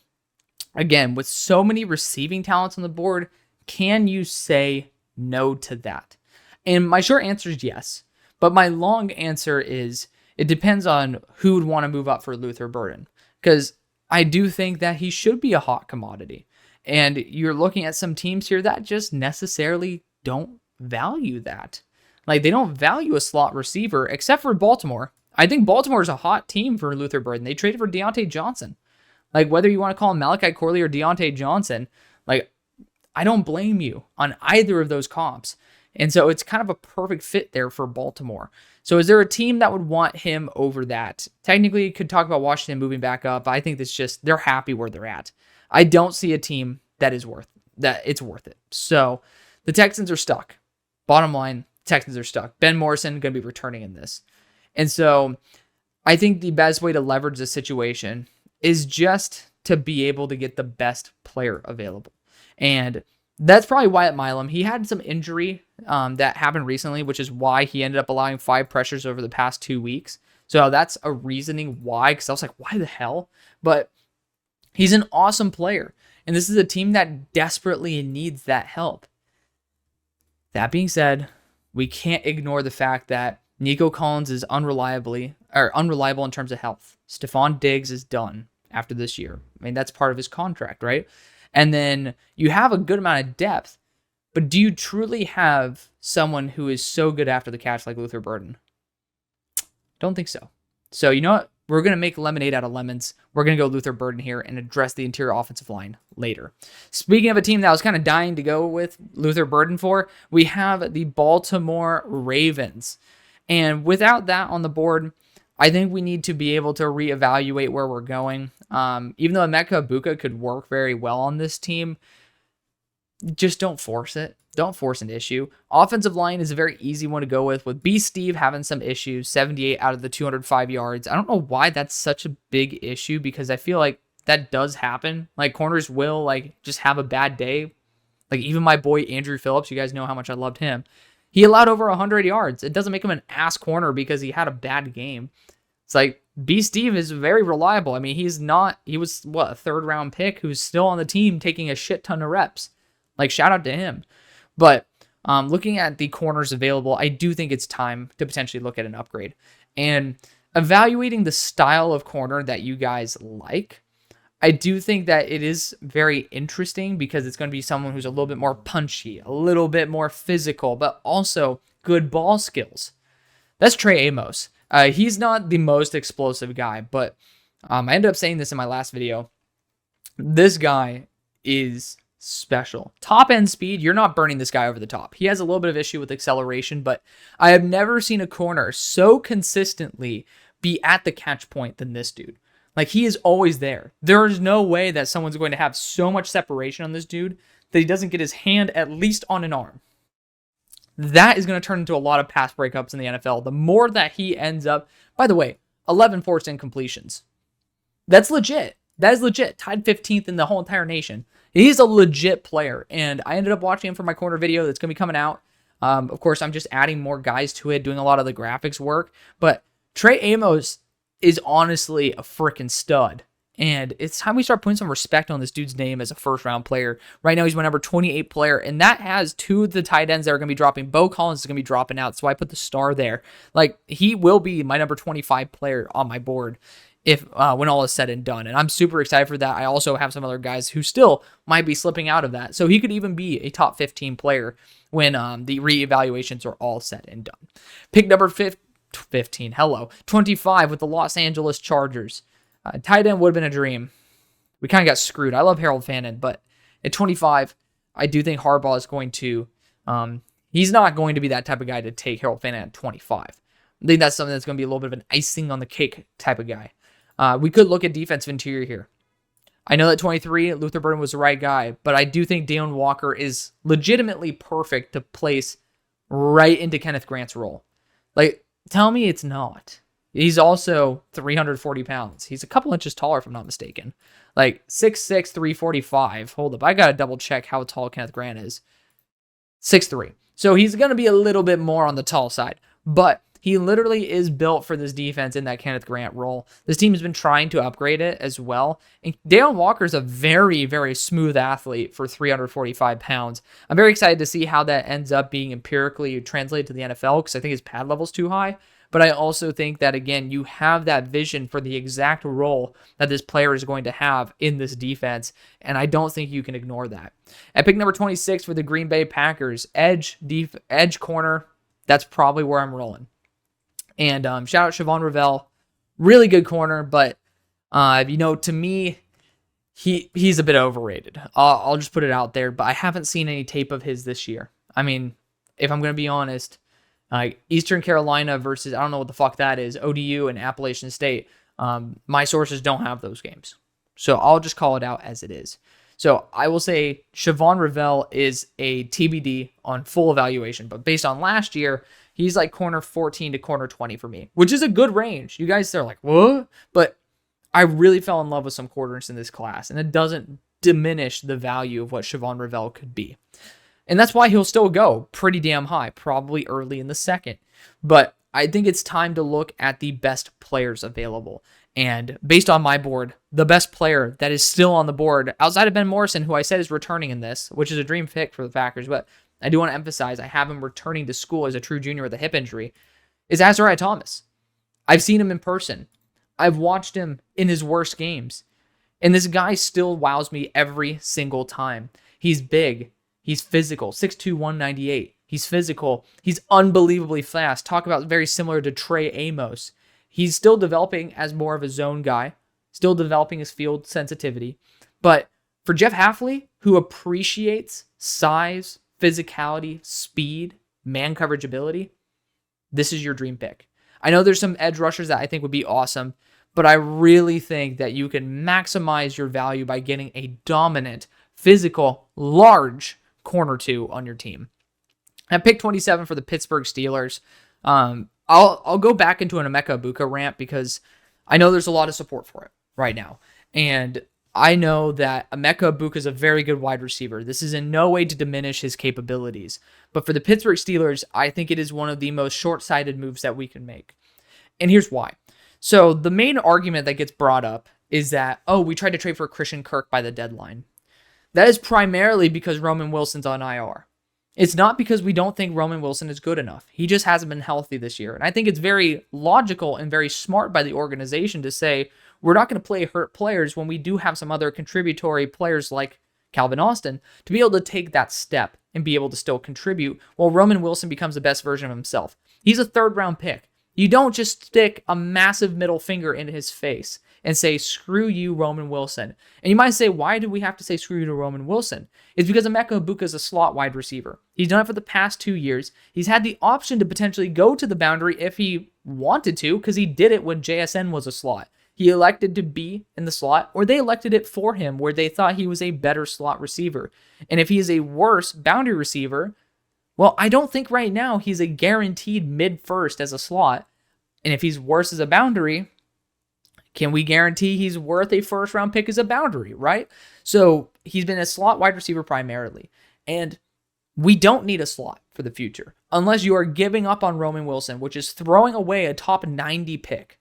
again, with so many receiving talents on the board, can you say no to that? And my short answer is yes. But my long answer is it depends on who would want to move up for Luther Burden. Because I do think that he should be a hot commodity. And you're looking at some teams here that just necessarily don't value that. Like, they don't value a slot receiver, except for Baltimore. I think Baltimore is a hot team for Luther Burden. They traded for Deontay Johnson. Like, whether you want to call him Malachi Corley or Deontay Johnson, like, I don't blame you on either of those comps. And so it's kind of a perfect fit there for Baltimore. So is there a team that would want him over that? Technically, you could talk about Washington moving back up. I think it's just they're happy where they're at. I don't see a team that is worth it. So the Texans are stuck. Bottom line, Texans are stuck. Ben Morrison going to be returning in this. And so I think the best way to leverage this situation is just to be able to get the best player available. And that's probably Wyatt Milam. He had some injury that happened recently, which is why he ended up allowing 5 pressures over the past 2 weeks. So that's a reasoning why, because I was like, why the hell? But he's an awesome player. And this is a team that desperately needs that help. That being said, we can't ignore the fact that Nico Collins is unreliable in terms of health. Stephon Diggs is done after this year. I mean, that's part of his contract, right? And then you have a good amount of depth, but do you truly have someone who is so good after the catch like Luther Burden? Don't think so. So you know what? We're going to make lemonade out of lemons. We're going to go Luther Burden here and address the interior offensive line later. Speaking of a team that I was kind of dying to go with Luther Burden for, we have the Baltimore Ravens. And without that on the board, I think we need to be able to reevaluate where we're going. Even though Emeka Egbuka could work very well on this team, just don't force it. Don't force an issue. Offensive line is a very easy one to go with B. Steve having some issues, 78 out of the 205 yards. I don't know why that's such a big issue because I feel like that does happen. Like, corners will just have a bad day. Like, even my boy Andrew Phillips, you guys know how much I loved him. He allowed over 100 yards. It doesn't make him an ass corner because he had a bad game. It's like B. Steve is very reliable. I mean, he was a 3rd round pick who's still on the team taking a shit ton of reps. Like, shout out to him. But looking at the corners available, I do think it's time to potentially look at an upgrade. And evaluating the style of corner that you guys like, I do think that it is very interesting because it's going to be someone who's a little bit more punchy, a little bit more physical, but also good ball skills. That's Trey Amos. He's not the most explosive guy, but I ended up saying this in my last video. This guy is special. Top end speed, you're not burning this guy over the top. He has a little bit of issue with acceleration, but I have never seen a corner so consistently be at the catch point than this dude. Like, he is always there. There is no way that someone's going to have so much separation on this dude that he doesn't get his hand at least on an arm. That is going to turn into a lot of pass breakups in the NFL. The more that he ends up, by the way, 11 forced incompletions. That's legit. That is legit. Tied 15th in the whole entire nation. He's a legit player, and I ended up watching him for my corner video that's going to be coming out. Of course, I'm just adding more guys to it, doing a lot of the graphics work, but Trey Amos is honestly a freaking stud, and it's time we start putting some respect on this dude's name as a first-round player. Right now, he's my number 28 player, and that has two of the tight ends that are going to be dropping. Bo Collins is going to be dropping out, so I put the star there. Like, he will be my number 25 player on my board if when all is said and done, and I'm super excited for that. I also have some other guys who still might be slipping out of that, so he could even be a top 15 player when the reevaluations are all said and done. Pick number 15, 25 with the Los Angeles Chargers. Tight end would have been a dream. We kind of got screwed. I love Harold Fannin, but at 25, I do think Harbaugh is going to, he's not going to be that type of guy to take Harold Fannin at 25. I think that's something that's going to be a little bit of an icing on the cake type of guy. We could look at defensive interior here. I know that 23, Luther Burden was the right guy, but I do think Deion Walker is legitimately perfect to place right into Kenneth Grant's role. Like, tell me it's not. He's also 340 pounds. He's a couple inches taller, if I'm not mistaken. Like, 6'6", 345. Hold up, I got to double check how tall Kenneth Grant is. 6'3". So he's going to be a little bit more on the tall side, but he literally is built for this defense in that Kenneth Grant role. This team has been trying to upgrade it as well. And Deion Walker is a very, very smooth athlete for 345 pounds. I'm very excited to see how that ends up being empirically translated to the NFL because I think his pad level's too high. But I also think that, again, you have that vision for the exact role that this player is going to have in this defense, and I don't think you can ignore that. At pick number 26 for the Green Bay Packers, edge corner, that's probably where I'm rolling. And shout out Siobhan Ravel, really good corner, but to me, he's a bit overrated. I'll just put it out there, but I haven't seen any tape of his this year. I mean, if I'm going to be honest, Eastern Carolina versus, I don't know what the fuck that is, ODU and Appalachian State, my sources don't have those games. So I'll just call it out as it is. So I will say Siobhan Ravel is a TBD on full evaluation, but based on last year, he's like corner 14 to corner 20 for me, which is a good range. You guys are like, what? But I really fell in love with some corners in this class, and it doesn't diminish the value of what Siobhan Ravel could be. And that's why he'll still go pretty damn high, probably early in the second. But I think it's time to look at the best players available. And based on my board, the best player that is still on the board, outside of Ben Morrison, who I said is returning in this, which is a dream pick for the Packers, but I do want to emphasize I have him returning to school as a true junior with a hip injury, is Azariah Thomas. I've seen him in person. I've watched him in his worst games. And this guy still wows me every single time. He's big. He's physical. 6'2", 198. He's physical. He's unbelievably fast. Talk about very similar to Trey Amos. He's still developing as more of a zone guy. Still developing his field sensitivity. But for Jeff Hafley, who appreciates size, physicality, speed, man coverage ability, this is your dream pick. I know there's some edge rushers that I think would be awesome, but I really think that you can maximize your value by getting a dominant, physical, large corner 2 on your team. At pick 27 for the Pittsburgh Steelers, I'll go back into an Emeka Egbuka rant because I know there's a lot of support for it right now. And I know that Emeka Egbuka is a very good wide receiver. This is in no way to diminish his capabilities. But for the Pittsburgh Steelers, I think it is one of the most short-sighted moves that we can make. And here's why. So the main argument that gets brought up is that, we tried to trade for Christian Kirk by the deadline. That is primarily because Roman Wilson's on IR. It's not because we don't think Roman Wilson is good enough. He just hasn't been healthy this year. And I think it's very logical and very smart by the organization to say, we're not going to play hurt players when we do have some other contributory players like Calvin Austin to be able to take that step and be able to still contribute while Roman Wilson becomes the best version of himself. He's a third-round pick. You don't just stick a massive middle finger into his face and say, screw you, Roman Wilson. And you might say, why do we have to say screw you to Roman Wilson? It's because Emeka Egbuka is a slot wide receiver. He's done it for the past 2 years. He's had the option to potentially go to the boundary if he wanted to, because he did it when JSN was a slot. He elected to be in the slot, or they elected it for him where they thought he was a better slot receiver. And if he is a worse boundary receiver, well, I don't think right now he's a guaranteed mid-first as a slot. And if he's worse as a boundary, can we guarantee he's worth a first-round pick as a boundary, right? So he's been a slot wide receiver primarily. And we don't need a slot for the future unless you are giving up on Roman Wilson, which is throwing away a top 90 pick,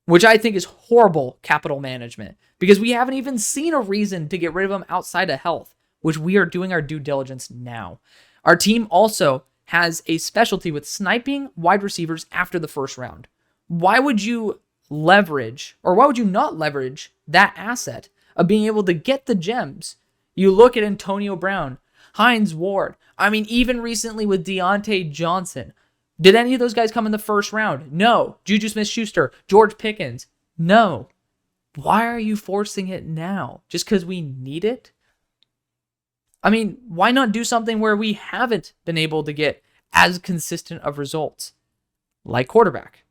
which I think is horrible capital management because we haven't even seen a reason to get rid of him outside of health, which we are doing our due diligence now. Our team also has a specialty with sniping wide receivers after the first round. Why would you leverage, or why would you not leverage that asset of being able to get the gems? You look at Antonio Brown, Hines Ward. I mean, even recently with Deontay Johnson. Did any of those guys come in the first round? No. Juju Smith-Schuster, George Pickens. No. Why are you forcing it now? Just because we need it? I mean, why not do something where we haven't been able to get as consistent of results? Like quarterback.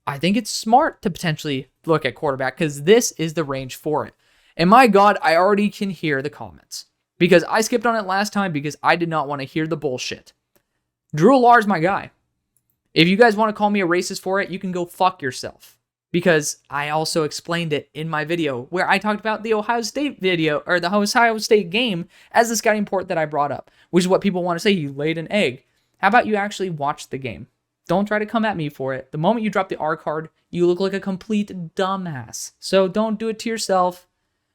I think it's smart to potentially look at quarterback because this is the range for it. And my God, I already can hear the comments. Because I skipped on it last time because I did not want to hear the bullshit. Drew Lar's my guy. If you guys want to call me a racist for it, you can go fuck yourself. Because I also explained it in my video where I talked about the Ohio State video, or the Ohio State game, as the scouting report that I brought up, which is what people want to say, you laid an egg. How about you actually watch the game? Don't try to come at me for it. The moment you drop the R card, you look like a complete dumbass. So don't do it to yourself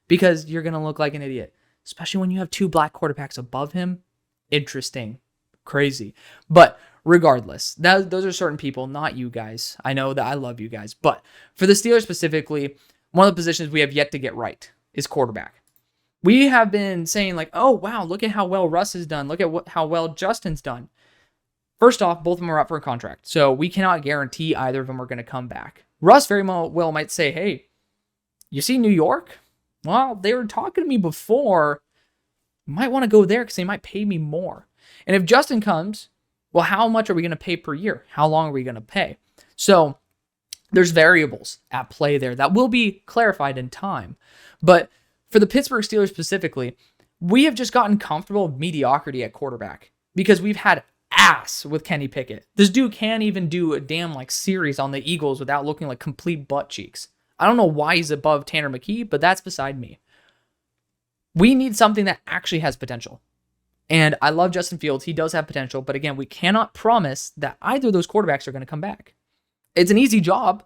because you're going to look like an idiot. Especially when you have 2 black quarterbacks above him. Interesting. Crazy. But regardless, those are certain people, not you guys. I know that I love you guys. But for the Steelers specifically, one of the positions we have yet to get right is quarterback. We have been saying like, oh, wow, look at how well Russ has done. Look at how well Justin's done. First off, both of them are up for a contract. So we cannot guarantee either of them are going to come back. Russ very well might say, hey, you see New York? Well, they were talking to me before. Might want to go there because they might pay me more. And if Justin comes, well, how much are we going to pay per year? How long are we going to pay? So there's variables at play there that will be clarified in time. But for the Pittsburgh Steelers specifically, we have just gotten comfortable with mediocrity at quarterback because we've had ass with Kenny Pickett. This dude can't even do a damn like series on the Eagles without looking like complete butt cheeks. I don't know why he's above Tanner McKee, but that's beside me. We need something that actually has potential. And I love Justin Fields. He does have potential. But again, we cannot promise that either of those quarterbacks are going to come back. It's an easy job.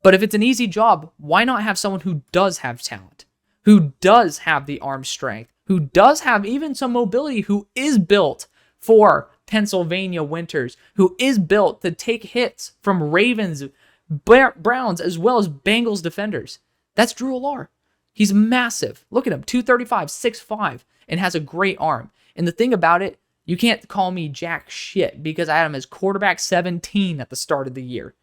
But if it's an easy job, why not have someone who does have talent? Who does have the arm strength? Who does have even some mobility? Who is built for Pennsylvania winters? Who is built to take hits from Ravens, Browns, as well as Bengals defenders? That's Drew Lar. He's massive. Look at him, 235, 6'5", and has a great arm. And the thing about it, you can't call me jack shit because I had him as quarterback 17 at the start of the year.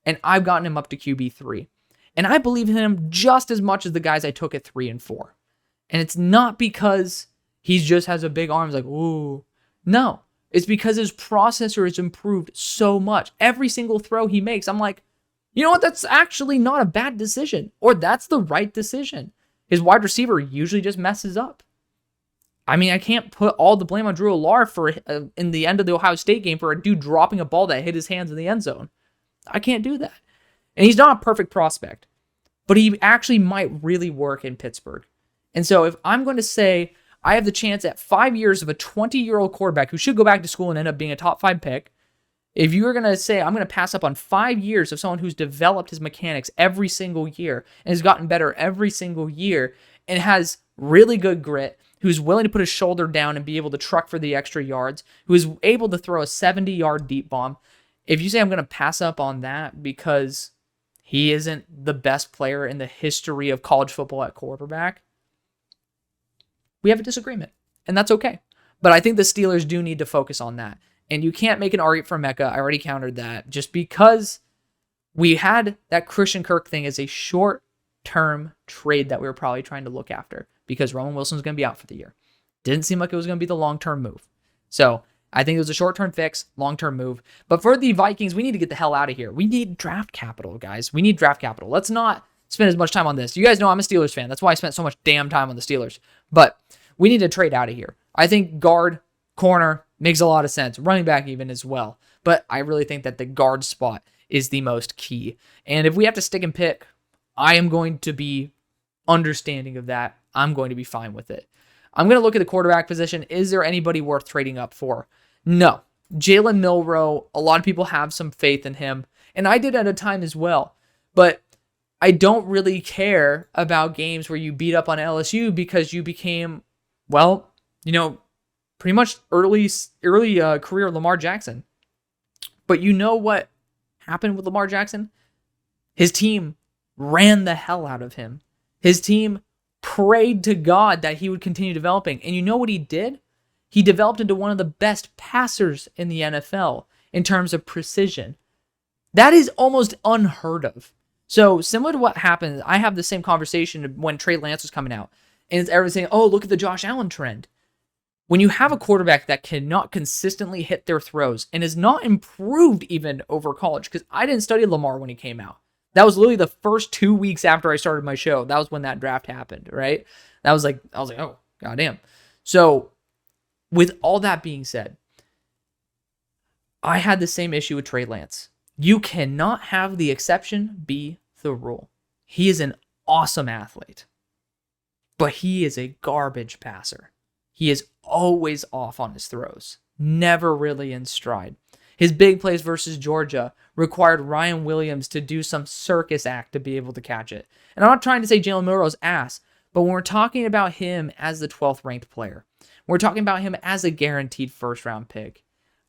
And I've gotten him up to QB3. And I believe in him just as much as the guys I took at 3 and 4. And it's not because he just has a big arm, like, ooh. No, it's because his processor has improved so much. Every single throw he makes, I'm like, you know what? That's actually not a bad decision. Or that's the right decision. His wide receiver usually just messes up. I mean, I can't put all the blame on Drew Lar for in the end of the Ohio State game for a dude dropping a ball that hit his hands in the end zone. I can't do that. And he's not a perfect prospect, but he actually might really work in Pittsburgh. And so if I'm going to say I have the chance at 5 years of a 20-year-old quarterback who should go back to school and end up being a top 5 pick, if you were going to say I'm going to pass up on 5 years of someone who's developed his mechanics every single year and has gotten better every single year and has really good grit, who's willing to put his shoulder down and be able to truck for the extra yards, who is able to throw a 70-yard deep bomb, if you say I'm going to pass up on that because he isn't the best player in the history of college football at quarterback, we have a disagreement, and that's okay. But I think the Steelers do need to focus on that. And you can't make an argument for Mecca. I already countered that. Just because we had that Christian Kirk thing as a short short-term trade that we were probably trying to look after because Roman Wilson's going to be out for the year. Didn't seem like it was going to be the long-term move. So I think it was a short-term fix, long-term move. But for the Vikings, we need to get the hell out of here. We need draft capital, guys. We need draft capital. Let's not spend as much time on this. You guys know I'm a Steelers fan. That's why I spent so much damn time on the Steelers. But we need to trade out of here. I think guard, corner makes a lot of sense. Running back even as well. But I really think that the guard spot is the most key. And if we have to stick and pick, I am going to be understanding of that. I'm going to be fine with it. I'm going to look at the quarterback position. Is there anybody worth trading up for? No. Jalen Milroe, a lot of people have some faith in him. And I did at a time as well. But I don't really care about games where you beat up on LSU because you became, well, pretty much early career Lamar Jackson. But you know what happened with Lamar Jackson? His team ran the hell out of him. His team prayed to God that he would continue developing. And you know what he did? He developed into one of the best passers in the NFL in terms of precision. That is almost unheard of. So similar to what happened, I have the same conversation when Trey Lance was coming out. And everyone's saying, oh, look at the Josh Allen trend. When you have a quarterback that cannot consistently hit their throws and is not improved even over college, because I didn't study Lamar when he came out. That was literally the first 2 weeks after I started my show. That was when that draft happened, right? I was like, oh, goddamn. So with all that being said, I had the same issue with Trey Lance. You cannot have the exception be the rule. He is an awesome athlete, but he is a garbage passer. He is always off on his throws, never really in stride. His big plays versus Georgia required Ryan Williams to do some circus act to be able to catch it. And I'm not trying to say Jalen Milroe's ass, but when we're talking about him as the 12th ranked player, we're talking about him as a guaranteed first round pick,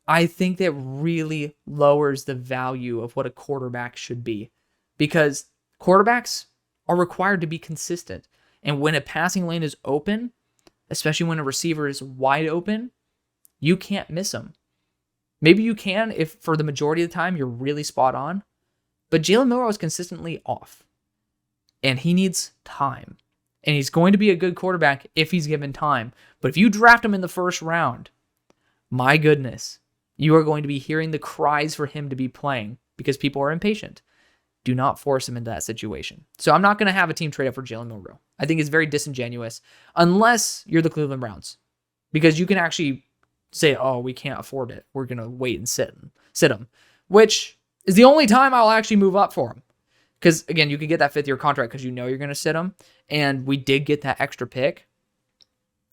I think that really lowers the value of what a quarterback should be, because quarterbacks are required to be consistent. And when a passing lane is open, especially when a receiver is wide open, you can't miss him. Maybe you can if for the majority of the time you're really spot on, but Jalen Milroe is consistently off, and he needs time. And he's going to be a good quarterback if he's given time. But if you draft him in the first round, my goodness, you are going to be hearing the cries for him to be playing because people are impatient. Do not force him into that situation. So I'm not going to have a team trade up for Jalen Milroe. I think it's very disingenuous unless you're the Cleveland Browns, because you can actually say, oh, we can't afford it. We're going to wait and sit him, which is the only time I'll actually move up for him. Because, again, you can get that 5th-year contract because you know you're going to sit him, and we did get that extra pick.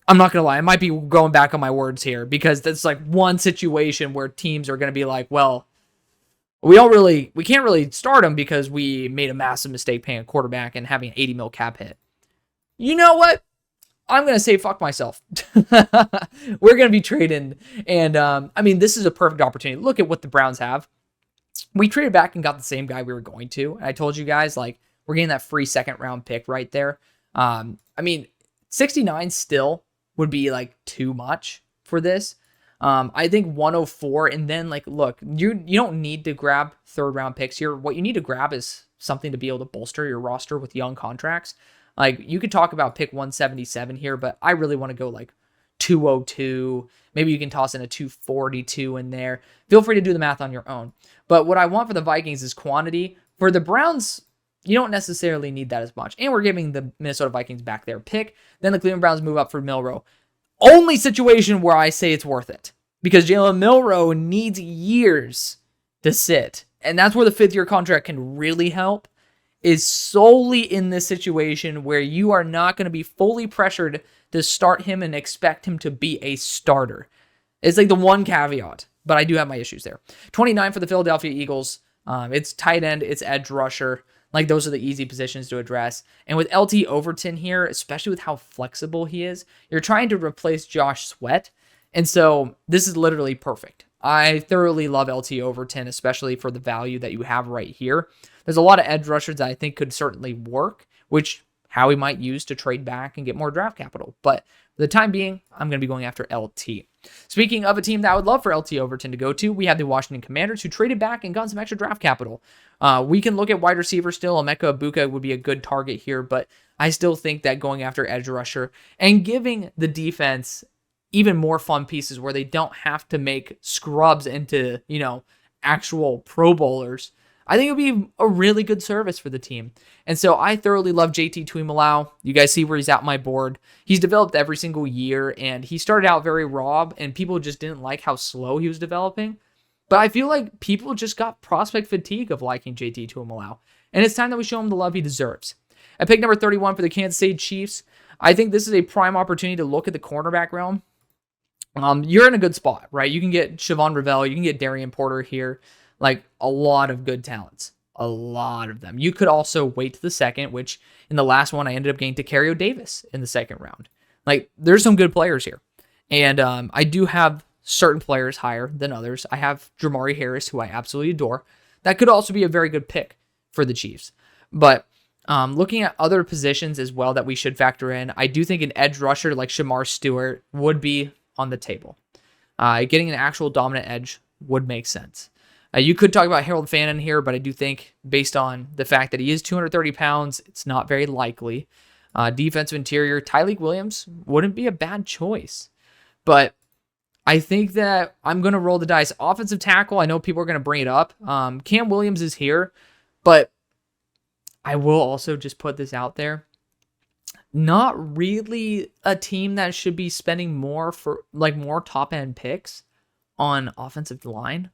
I'm not going to lie. I might be going back on my words here because that's like one situation where teams are going to be like, well, we can't really start him because we made a massive mistake paying a quarterback and having an 80 mil cap hit. You know what? I'm going to say fuck myself. We're going to be trading. And, this is a perfect opportunity. Look at what the Browns have. We traded back and got the same guy we were going to. And I told you guys, we're getting that free 2nd round pick right there. 69 still would be, too much for this. I think 104, and then, look, you don't need to grab 3rd round picks here. What you need to grab is something to be able to bolster your roster with young contracts. You could talk about pick 177 here, but I really want to go 202. Maybe you can toss in a 242 in there. Feel free to do the math on your own. But what I want for the Vikings is quantity. For the Browns, you don't necessarily need that as much. And we're giving the Minnesota Vikings back their pick. Then the Cleveland Browns move up for Milroe. Only situation where I say it's worth it, because Jalen Milroe needs years to sit. And that's where the 5th-year contract can really help, is solely in this situation where you are not going to be fully pressured to start him and expect him to be a starter. It's the one caveat, but I do have my issues there. 29 for the Philadelphia Eagles. It's tight end, it's edge rusher. Those are the easy positions to address. And with LT Overton here, especially with how flexible he is, you're trying to replace Josh Sweat. And so this is literally perfect. I thoroughly love LT Overton, especially for the value that you have right here. There's a lot of edge rushers that I think could certainly work, which Howie might use to trade back and get more draft capital. But For the time being, I'm going to be going after LT. Speaking of a team that I would love for LT Overton to go to, we have the Washington Commanders, who traded back and got some extra draft capital. We can look at wide receiver still. Emeka Egbuka would be a good target here, but I still think that going after edge rusher and giving the defense even more fun pieces where they don't have to make scrubs into, actual Pro Bowlers, I think it would be a really good service for the team. And so I thoroughly love JT Tuimoloau. You guys see where he's at my board. He's developed every single year, and he started out very raw, and people just didn't like how slow he was developing. But I feel like people just got prospect fatigue of liking JT Tuimoloau, and it's time that we show him the love he deserves. At pick number 31 for the Kansas City Chiefs, I think this is a prime opportunity to look at the cornerback realm. You're in a good spot, right? You can get Siobhan Revelle, you can get Darian Porter here. Like, a lot of good talents. A lot of them. You could also wait to the second, which in the last one, I ended up getting Tacario Davis in the second round. Like, there's some good players here. And I do have certain players higher than others. I have Jamari Harris, who I absolutely adore. That could also be a very good pick for the Chiefs. But looking at other positions as well that we should factor in, I do think an edge rusher like Shamar Stewart would be on the table. Getting an actual dominant edge would make sense. You could talk about Harold Fannin here, but I do think based on the fact that he is 230 pounds, it's not very likely. Defensive interior, Tyleik Williams wouldn't be a bad choice. But I think that I'm going to roll the dice. Offensive tackle, I know people are going to bring it up. Cam Williams is here, but I will also just put this out there. Not really a team that should be spending more top-end picks on offensive line.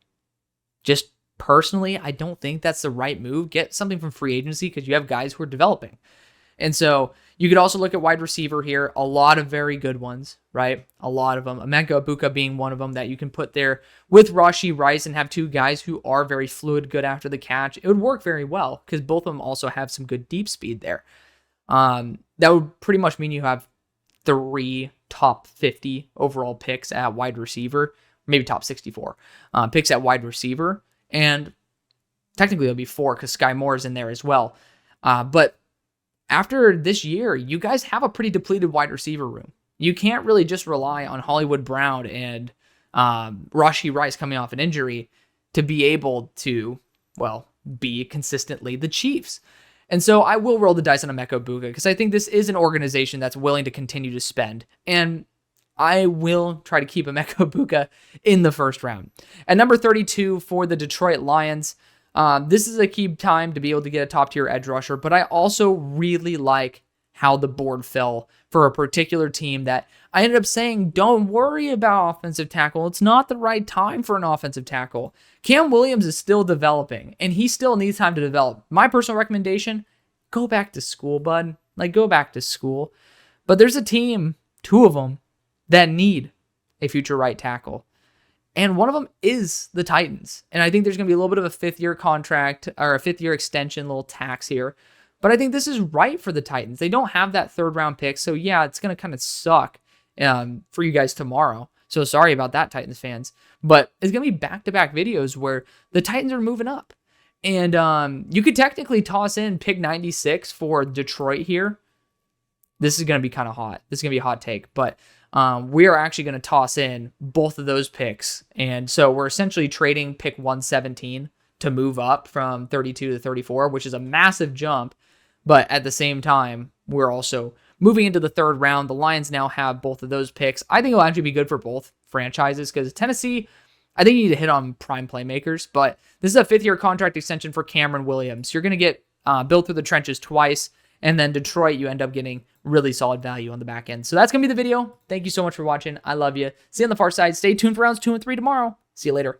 Just personally, I don't think that's the right move. Get something from free agency because you have guys who are developing. And so you could also look at wide receiver here. A lot of very good ones, right? A lot of them. Emeka Egbuka being one of them that you can put there with Rashee Rice and have two guys who are very fluid, good after the catch. It would work very well because both of them also have some good deep speed there. That would pretty much mean you have 3 top 50 overall picks at wide receiver. Maybe top 64 picks at wide receiver. And technically it'll be 4 because Sky Moore is in there as well. But after this year, you guys have a pretty depleted wide receiver room. You can't really just rely on Hollywood Brown and Rashee Rice coming off an injury to be able to, be consistently the Chiefs. And so I will roll the dice on Emeka Egbuka because I think this is an organization that's willing to continue to spend. And I will try to keep Emeka Egbuka in the first round. At number 32 for the Detroit Lions, this is a key time to be able to get a top-tier edge rusher, but I also really like how the board fell for a particular team that I ended up saying, don't worry about offensive tackle. It's not the right time for an offensive tackle. Cam Williams is still developing, and he still needs time to develop. My personal recommendation, go back to school, bud. Go back to school. But there's a team, 2 of them, that need a future right tackle. And one of them is the Titans. And I think there's going to be a little bit of a 5th-year contract or a 5th-year extension, little tax here. But I think this is right for the Titans. They don't have that 3rd-round pick. So, yeah, it's going to kind of suck for you guys tomorrow. So sorry about that, Titans fans. But it's going to be back-to-back videos where the Titans are moving up. And you could technically toss in pick 96 for Detroit here. This is going to be kind of hot. This is going to be a hot take. But we are actually going to toss in both of those picks. And so we're essentially trading pick 117 to move up from 32 to 34, which is a massive jump. But at the same time, we're also moving into the 3rd round. The Lions now have both of those picks. I think it'll actually be good for both franchises because Tennessee, I think you need to hit on prime playmakers. But this is a 5th-year contract extension for Cameron Williams. You're going to get built through the trenches twice. And then Detroit, you end up getting really solid value on the back end. So that's going to be the video. Thank you so much for watching. I love you. See you on the far side. Stay tuned for rounds 2 and 3 tomorrow. See you later.